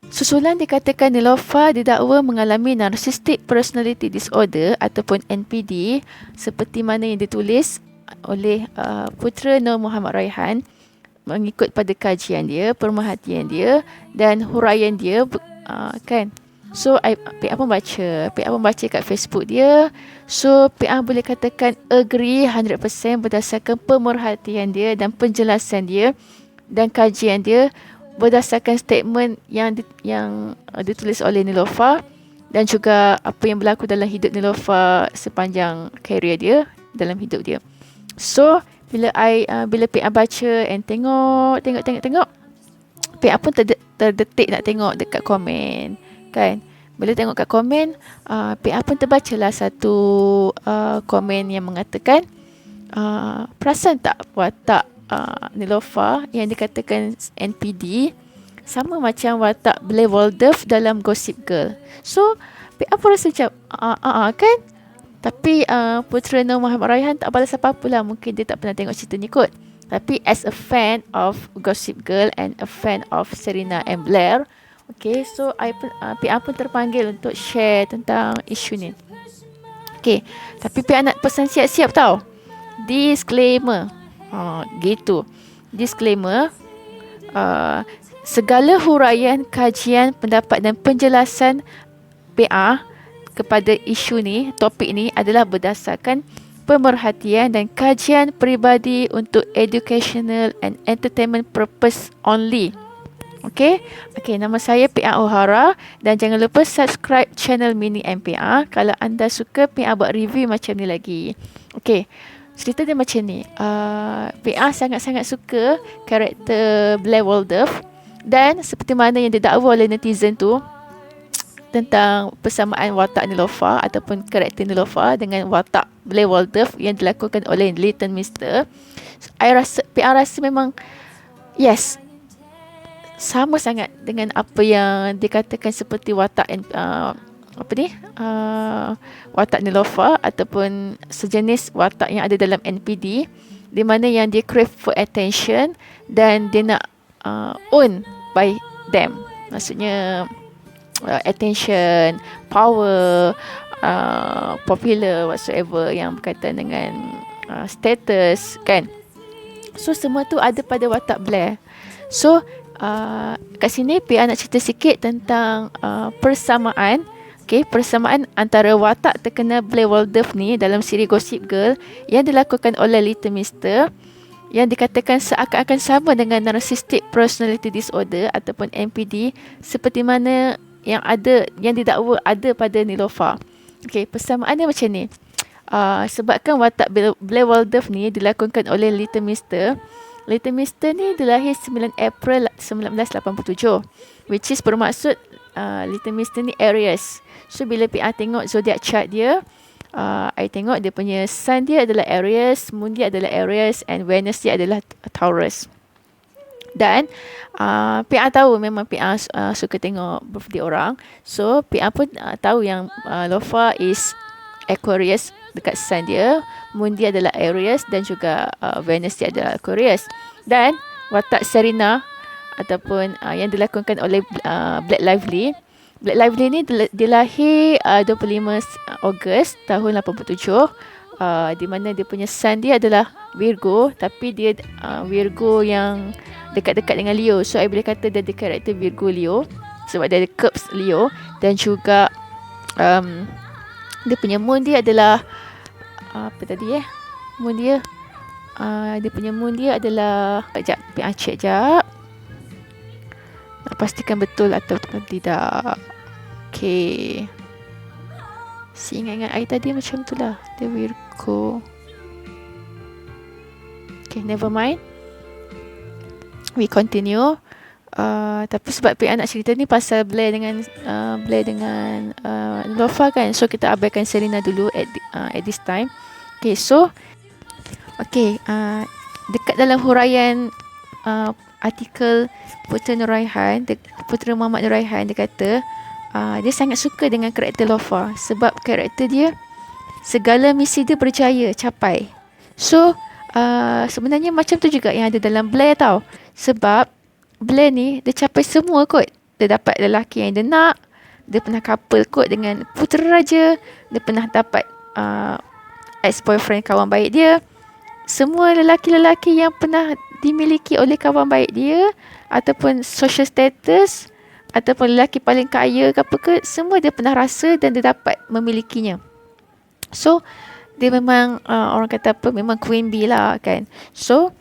Susulan dikatakan Niloufar didakwa mengalami Narcissistic Personality Disorder ataupun NPD seperti mana yang ditulis oleh Putera Nur Muhammad Raihan mengikut pada kajian dia, pemerhatian dia dan huraian dia, kan. So, PA pun baca kat Facebook dia. So, PA boleh katakan agree 100% berdasarkan pemerhatian dia dan penjelasan dia dan kajian dia berdasarkan statement yang ditulis oleh Niloufar dan juga apa yang berlaku dalam hidup Niloufar sepanjang karier dia dalam hidup dia. So, bila PA baca and tengok, PA pun terdetik nak tengok dekat komen, kan. Bila tengok kat komen, PA pun terbacalah satu komen yang mengatakan, perasan tak watak Niloufar yang dikatakan NPD sama macam watak Blair Waldorf dalam Gossip Girl. So, PA pun rasa macam, kan? Tapi Putera Nur Muhammad Raihan tak balas apa-apa lah. Mungkin dia tak pernah tengok cerita ni kot. Tapi as a fan of Gossip Girl and a fan of Serena and Blair, okay, so PA pun terpanggil untuk share tentang isu ni. Okay, tapi PA nak pesan siap-siap tau. Disclaimer. Gitu. Disclaimer. Segala huraian, kajian, pendapat dan penjelasan PA kepada isu ni, topik ni adalah berdasarkan pemerhatian dan kajian peribadi untuk educational and entertainment purpose only. Okay, nama saya PA O'Hara dan jangan lupa subscribe channel Mini MPA kalau anda suka PA buat review macam ni lagi. Okay, cerita dia macam ni. PA sangat-sangat suka karakter Blair Waldorf dan seperti mana yang didakwa oleh netizen tu tentang persamaan watak Niloufar ataupun karakter Niloufar dengan watak Blair Waldorf yang dilakukan oleh Leighton Meester. PA rasa memang yes, sama sangat dengan apa yang dikatakan seperti watak watak Niloufar ataupun sejenis watak yang ada dalam NPD, di mana yang dia crave for attention dan dia nak own by them. Maksudnya attention, power, popular whatsoever yang berkaitan dengan status, kan. So semua tu ada pada watak Blair. So kat sini PA nak cerita sikit tentang persamaan. Okay, persamaan antara watak terkenal Blair Waldorf ni dalam siri Gossip Girl yang dilakukan oleh Leighton Meester yang dikatakan seakan-akan sama dengan Narcissistic Personality Disorder ataupun NPD seperti mana yang didakwa ada pada Niloufar. Okay, persamaannya macam ni. Sebabkan watak Blair Waldorf ni dilakukan oleh Leighton Meester. Leighton Meester ni dilahir 9 April 1987, which is bermaksud Leighton Meester ni Aries. So bila PA tengok zodiac chart dia, I tengok dia punya sun dia adalah Aries, moon dia adalah Aries and Venus dia adalah Taurus. Dan PA tahu memang PA suka tengok birthday orang. So PA pun tahu yang Lofa is Aquarius dekat sun dia, moon dia adalah Aries dan juga Venus dia adalah Aquarius. Dan watak Serena ataupun yang dilakukan oleh Blake Lively. Blake Lively ni dilahir 25 Ogos tahun 87, di mana dia punya sun dia adalah Virgo, tapi dia Virgo yang dekat-dekat dengan Leo. So I boleh kata dia ada karakter Virgo Leo sebab dia ada curves Leo. Dan juga dia punya moon dia adalah moon dia dia punya moon dia adalah, sekejap PA check jap, nak pastikan betul atau tidak. Okay, si ingat-ingat I tadi macam tu lah, dia Virgo. Okay, never mind, we continue. Tapi sebab PA nak cerita ni pasal Blair dengan Lofa kan, so kita abaikan Serena dulu at this time. Okay, so dekat dalam huraian artikel Putera Muhammad Nur Raihan, dia kata dia sangat suka dengan karakter Lofa sebab karakter dia segala misi dia berjaya capai. So sebenarnya macam tu juga yang ada dalam Blair tau, sebab Blair ni dia capai semua kot. dia dapat lelaki yang dia nak, dia pernah couple kot dengan putera raja, dia pernah dapat ex-boyfriend kawan baik dia. Semua lelaki-lelaki yang pernah dimiliki oleh kawan baik dia, ataupun social status, ataupun lelaki paling kaya ke apa ke, semua dia pernah rasa dan dia dapat memilikinya. So dia memang orang kata apa, memang queen bee lah kan. So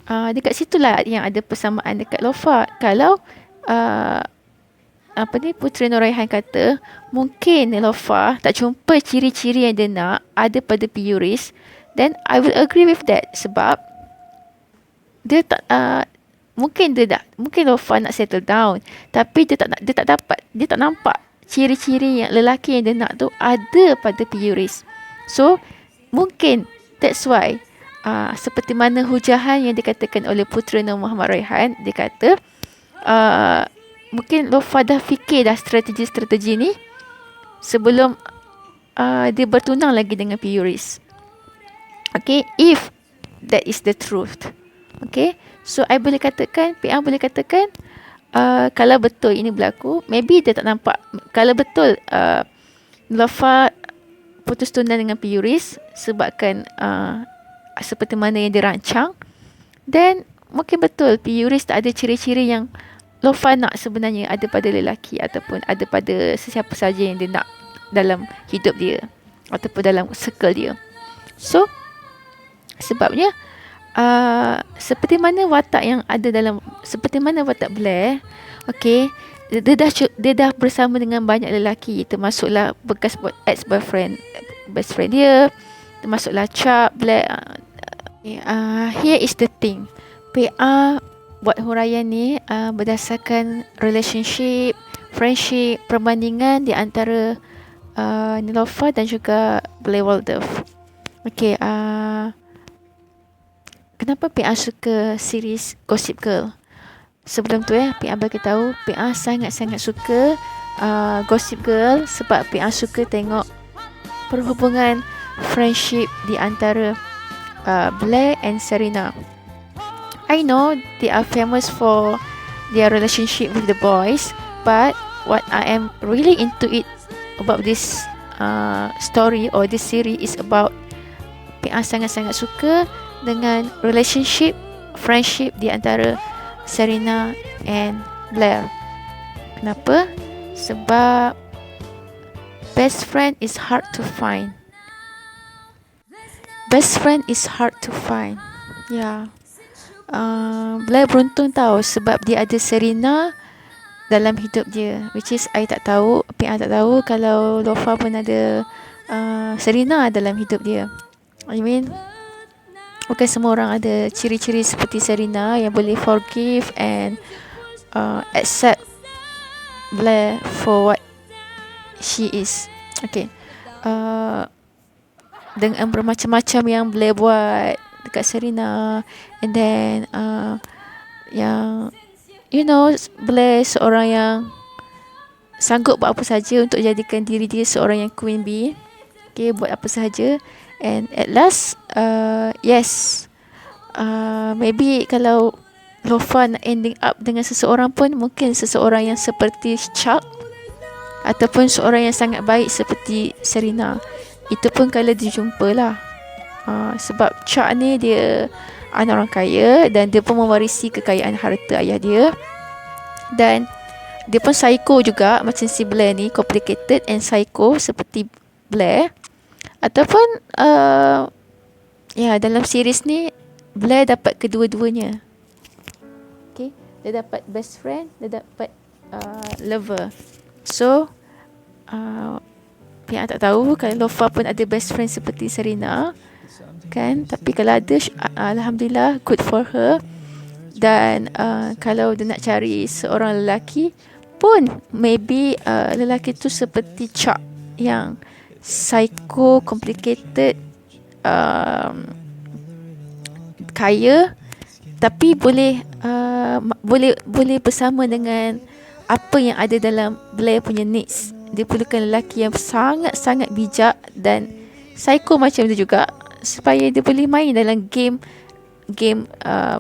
dekat situlah yang ada persamaan dekat Lofa. Kalau Puteri Nur Raihan kata mungkin Lofa tak jumpa ciri-ciri yang dia nak ada pada Piyuris, then I will agree with that. Sebab dia tak mungkin Lofa nak settle down, tapi dia tak dapat, dia tak nampak ciri-ciri yang lelaki yang dia nak tu ada pada Piyuris. So mungkin that's why seperti mana hujahan yang dikatakan oleh Puteri Nur Muhammad Raihan, dia kata mungkin Lofa dah fikir dah strategi-strategi ni sebelum dia bertunang lagi dengan Piyuris. Okay, if that is the truth. Okay, so I boleh katakan, PA boleh katakan kalau betul ini berlaku, maybe dia tak nampak. Kalau betul Lofa putus tunang dengan Piyuris sebabkan seperti mana yang dirancang, then mungkin betul Piyuris tak ada ciri-ciri yang Lofa nak sebenarnya ada pada lelaki ataupun ada pada sesiapa saja yang dia nak dalam hidup dia ataupun dalam circle dia. So sebabnya seperti mana watak yang ada dalam, seperti mana watak Blair, okay, dia dah bersama dengan banyak lelaki, termasuklah bekas ex-boyfriend, best friend dia, termasuklah Chuck, Blair. Here is the thing, PA buat huraian ni berdasarkan relationship, friendship, perbandingan di antara Niloufar dan juga Blair Waldorf. Okay, kenapa PA suka series Gossip Girl? Sebelum tu PA bagi tahu, PA sangat-sangat suka Gossip Girl sebab PA suka tengok perhubungan friendship di antara Blair and Serena. I know they are famous for their relationship with the boys, but what I am really into it about this story or this series is about PA sangat-sangat suka dengan relationship, friendship di antara Serena and Blair. Kenapa? Sebab best friend is hard to find. Best friend is hard to find. Yeah. Blair beruntung tahu sebab dia ada Serena dalam hidup dia, which is I tak tahu, PA tak tahu kalau Lofa pun ada Serena dalam hidup dia. I mean, bukan semua orang ada ciri-ciri seperti Serena yang boleh forgive and accept Blair for what she is. Okay, dengan bermacam-macam yang Blair buat dekat Serena, and then yang Blair seorang yang sanggup buat apa saja untuk jadikan diri dia seorang yang queen bee. Okay, buat apa sahaja. And at last, yes, maybe kalau Lofa nak ending up dengan seseorang pun, mungkin seseorang yang seperti Chuck ataupun seorang yang sangat baik seperti Serena. Itu pun kalau dia jumpa lah. Sebab Chuck ni dia anak orang kaya dan dia pun mewarisi kekayaan harta ayah dia. Dan dia pun psycho juga macam si Blair ni, complicated and psycho seperti Blair. Ataupun dalam series ni Blair dapat kedua-duanya. Okay, dia dapat best friend, dia dapat lover. So PA tak tahu kalau Lofa pun ada best friend seperti Serena kan, tapi kalau ada, alhamdulillah, good for her. Dan kalau dia nak cari seorang lelaki pun, maybe lelaki tu seperti Chuck yang psycho, complicated, kaya, tapi boleh bersama dengan apa yang ada dalam Blair punya needs. Dia perlukan lelaki yang sangat-sangat bijak dan psycho macam dia juga, supaya dia boleh main dalam game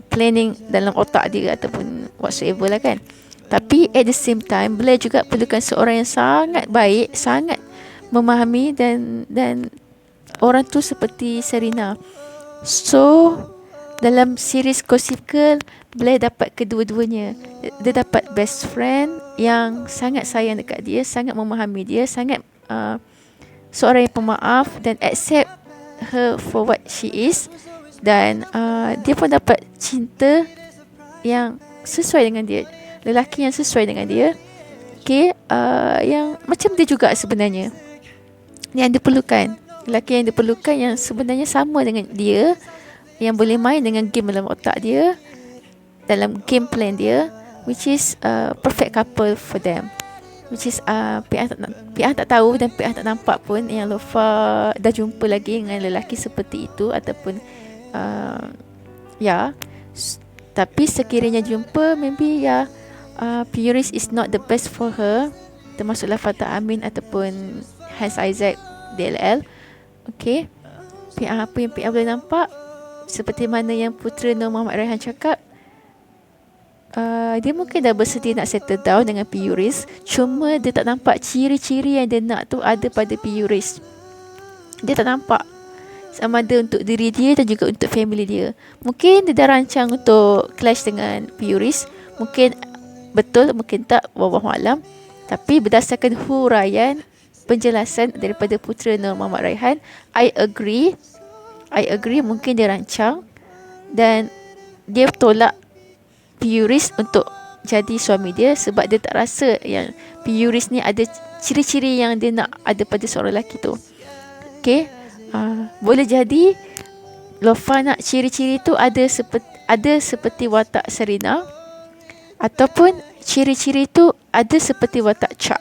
planning dalam otak dia ataupun whatsoever lah kan. Tapi at the same time Blair juga perlukan seorang yang sangat baik, sangat memahami dan orang tu seperti Serena. So dalam series Gossip Girl, Blair dapat kedua-duanya. Dia dapat best friend yang sangat sayang dekat dia, sangat memahami dia, sangat seorang yang pemaaf dan accept her for what she is. Dan dia pun dapat cinta yang sesuai dengan dia, lelaki yang sesuai dengan dia. Okay, yang macam dia juga sebenarnya, yang diperlukan, lelaki yang diperlukan yang sebenarnya sama dengan dia, yang boleh main dengan game dalam otak dia, dalam game plan dia, which is perfect couple for them. Which is PA tak tahu dan PA tak nampak pun yang Lofa dah jumpa lagi dengan lelaki seperti itu ataupun tapi sekiranya jumpa, maybe Puris is not the best for her, termasuklah Fatah Amin ataupun Hans Isaac DLL. Okay, apa yang PA boleh nampak, seperti mana yang Putera Nur Muhammad Raihan cakap, dia mungkin dah bersedia nak settle down dengan Puris, cuma dia tak nampak ciri-ciri yang dia nak tu ada pada Puris. Dia tak nampak sama ada untuk diri dia dan juga untuk family dia. Mungkin dia dah rancang untuk clash dengan Puris, mungkin betul, mungkin tak, wallahu alam. Tapi berdasarkan huraian penjelasan daripada Putera Nur Muhammad Raihan, I agree mungkin dia rancang dan dia tolak Puris untuk jadi suami dia sebab dia tak rasa yang Puris ni ada ciri-ciri yang dia nak ada pada seorang lelaki tu. Okay, boleh jadi Lofa nak ciri-ciri tu ada seperti watak Serena, ataupun ciri-ciri tu ada seperti watak Chuck.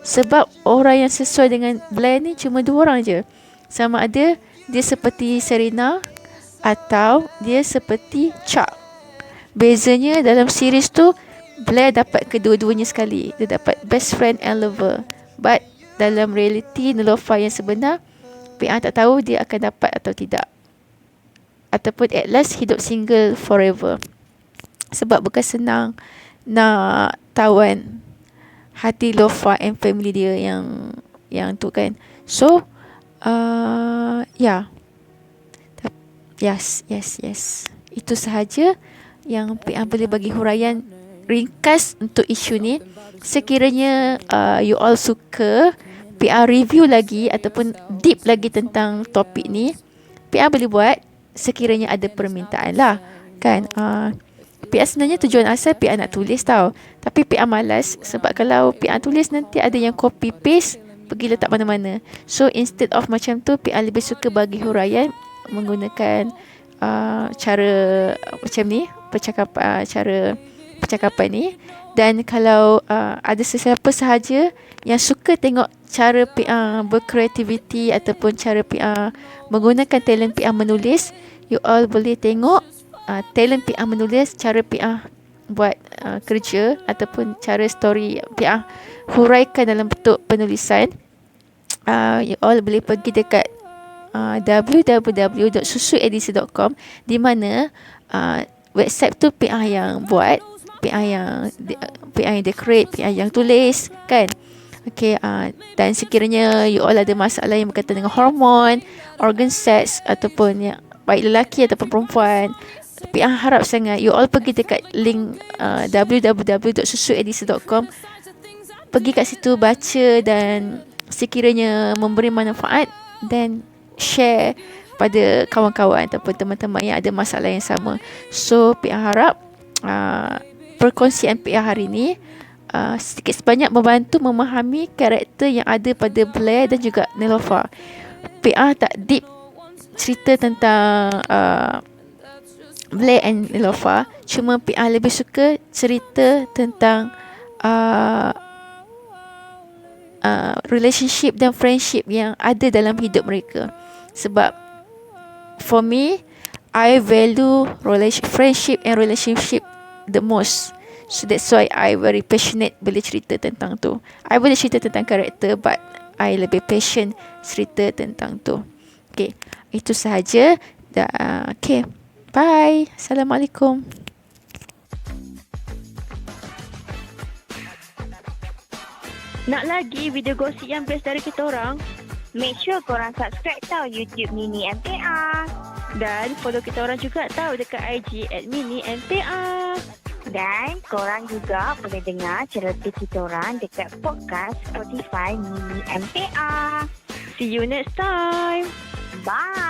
Sebab orang yang sesuai dengan Blair ni cuma 2 orang je. Sama ada dia seperti Serena atau dia seperti Chuck. Bezanya dalam series tu, Blair dapat kedua-duanya sekali. Dia dapat best friend and lover. But dalam reality Niloufar yang sebenar, PA tak tahu dia akan dapat atau tidak, ataupun at last hidup single forever. Sebab bukan senang nak tawan hati Niloufar and family dia yang tu kan. So yes, itu sahaja yang PA boleh bagi huraian ringkas untuk isu ni. Sekiranya you all suka PA review lagi ataupun deep lagi tentang topik ni, PA boleh buat sekiranya ada permintaan lah kan. PA sebenarnya tujuan asal PA nak tulis tau, tapi PA malas sebab kalau PA tulis nanti ada yang copy paste pergi letak mana-mana. So instead of macam tu, PA lebih suka bagi huraian menggunakan cara macam ni, cara percakapan ni. Dan kalau ada sesiapa sahaja yang suka tengok cara PA berkreativiti ataupun cara PA menggunakan talent PA menulis, you all boleh tengok talent PA menulis, cara PA buat kerja ataupun cara story PA huraikan dalam bentuk penulisan. You all boleh pergi dekat www.susuedisi.com, di mana website tu PA yang buat, PA yang decorate, PA yang tulis kan. Okay, dan sekiranya you all ada masalah yang berkaitan dengan hormon, organ seks ataupun yang baik lelaki ataupun perempuan, PA harap sangat you all pergi dekat link www.susuedisi.com, pergi kat situ baca, dan sekiranya memberi manfaat dan share pada kawan-kawan ataupun teman-teman yang ada masalah yang sama. So PA harap perkongsian PA hari ni sedikit sebanyak membantu memahami karakter yang ada pada Blair dan juga Niloufar. PA tak deep cerita tentang Blair and Niloufar, cuma PA lebih suka cerita tentang relationship dan friendship yang ada dalam hidup mereka. Sebab for me, I value friendship and relationship the most. So that's why I very passionate boleh cerita tentang tu. I boleh cerita tentang karakter, but I lebih passion cerita tentang tu. Okay, itu sahaja. Okay, bye. Assalamualaikum. Nak lagi video gosip yang best dari kita orang? Make sure korang subscribe tau YouTube Mini MTA. Dan follow kita orang juga tahu dekat IG @mini_mta. Dan korang juga boleh dengar cerita kita orang dekat podcast Spotify Mini MTA. See you next time. Bye.